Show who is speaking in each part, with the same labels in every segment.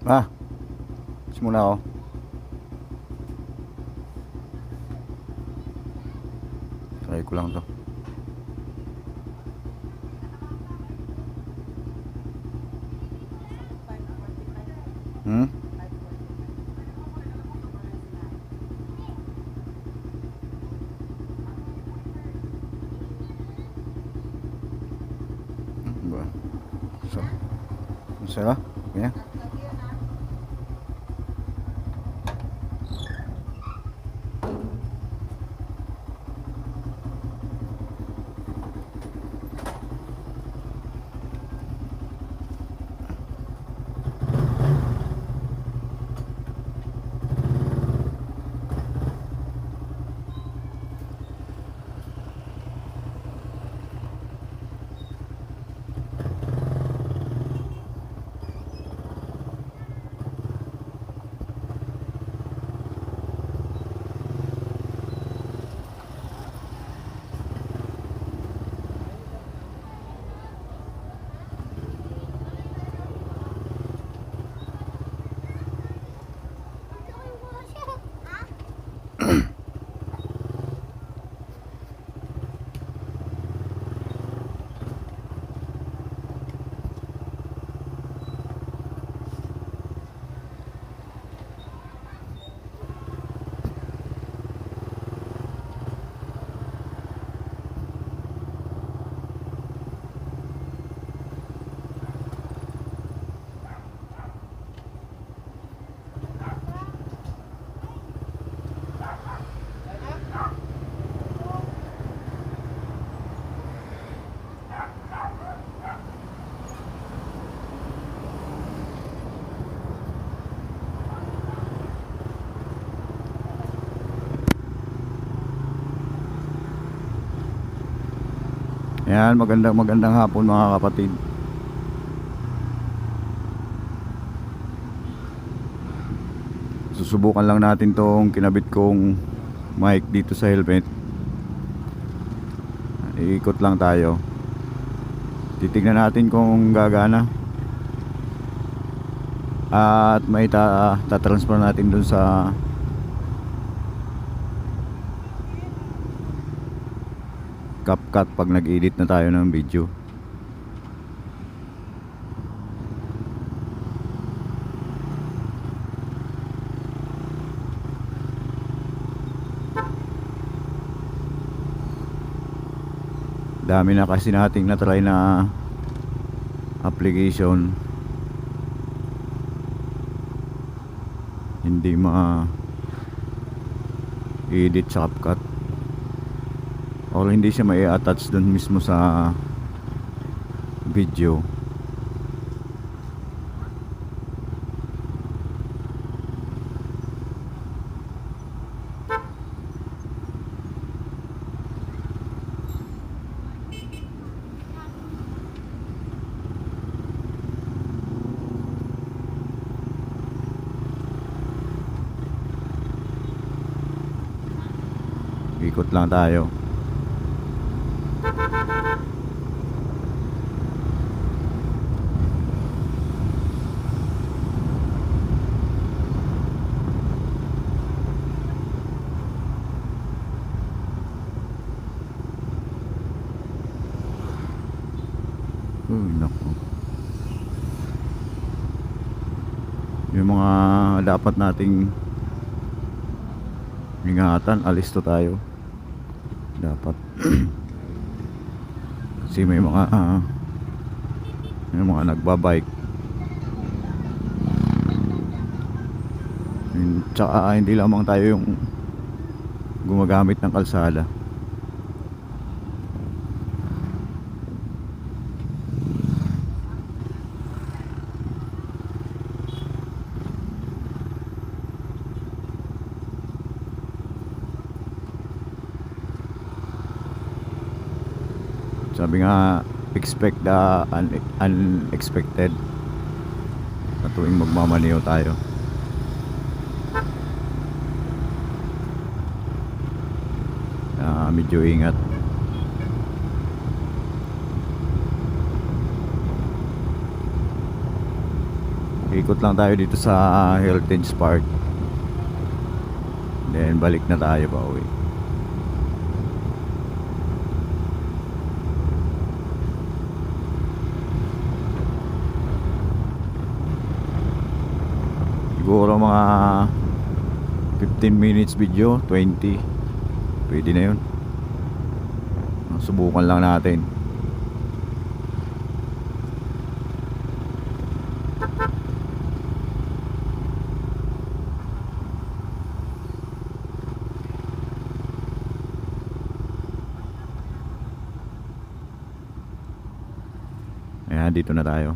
Speaker 1: Ah, simula ako. Try ko lang to. Hmm? Ba? So, masaya? Kaya? Ayan, magandang hapon mga kapatid. Susubukan lang natin tong kinabit kong mic dito sa helmet. Iikot lang tayo. Titignan natin kung gagana. At may tatransfer natin dun sa CapCut pag nag-edit na tayo ng video. Dami na kasi nating na-try na application, hindi ma-edit sa CapCut, or hindi siya mai-attach dun mismo sa video. Ikot lang tayo. Uy, naku. Yung mga dapat nating ingatan, alisto tayo dapat. Kasi may mga nagbabike, tsaka hindi lamang tayo yung gumagamit ng kalsada. Sabi nga, expect the unexpected sa tuwing magmamaneho tayo. Medyo ingat. Ikot lang tayo dito sa Heritage Park. Then balik na tayo pa uwi. Siguro mga 15 minutes video, 20. Pwede na yun. Subukan lang natin. Ayan, dito na tayo.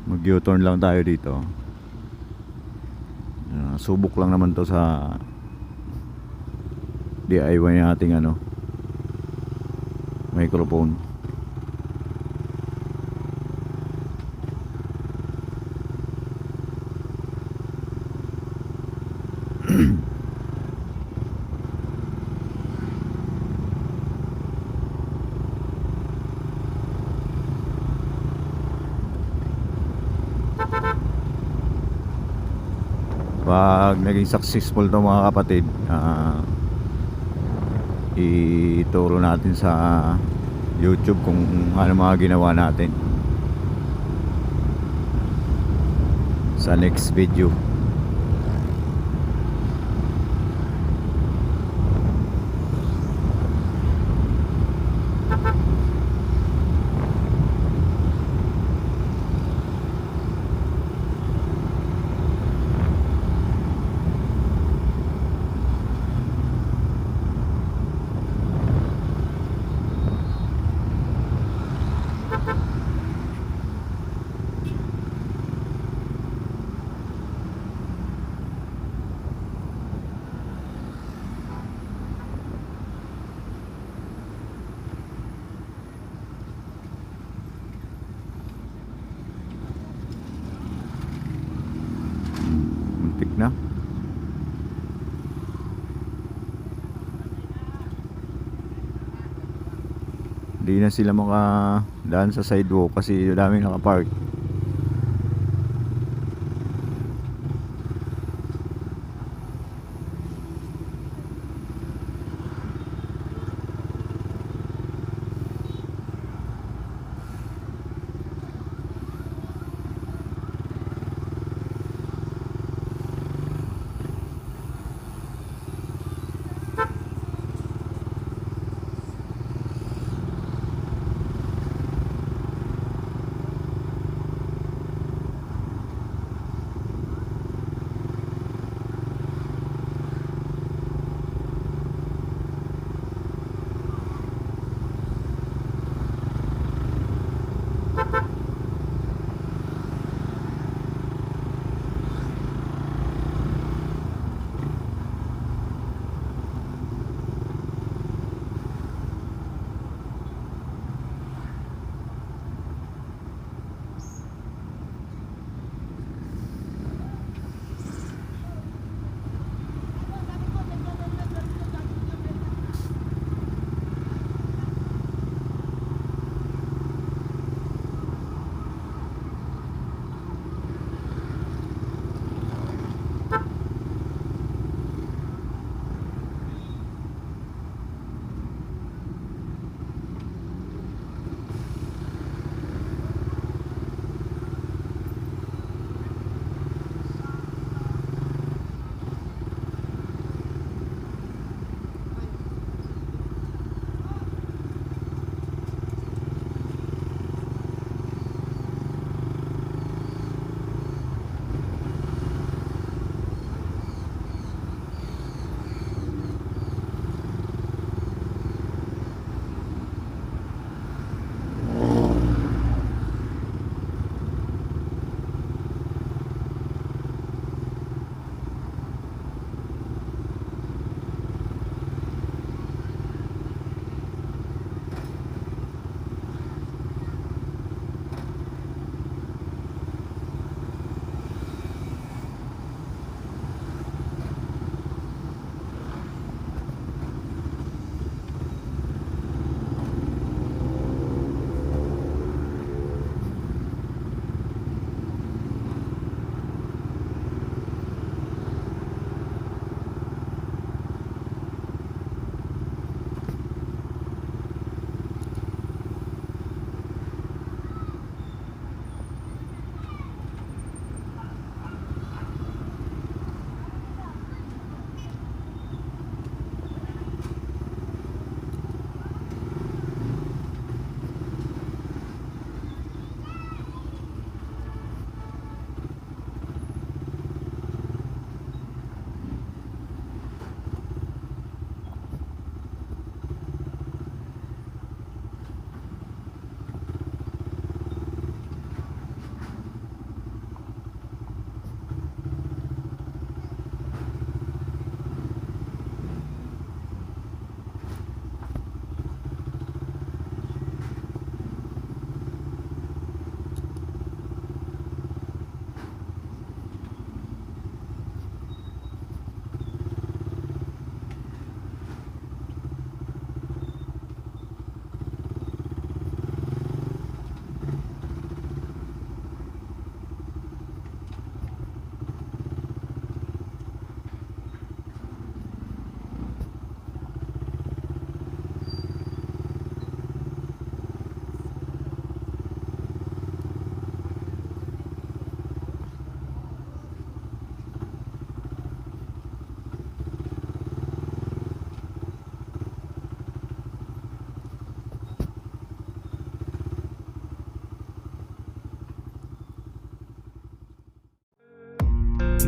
Speaker 1: Mag U-turn lang tayo dito. Subok lang naman to sa DIY nating microphone. Pag naging successful to mga kapatid, ituro natin sa YouTube kung ano mga ginawa natin sa next video. Muntik na. Hindi na sila makadaan sa sidewalk kasi daming nakapark.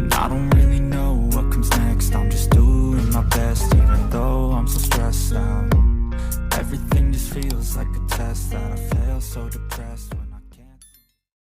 Speaker 2: And I don't really know what comes next. I'm just doing my best, even though I'm so stressed out. Everything just feels like a test that I fail, so depressed.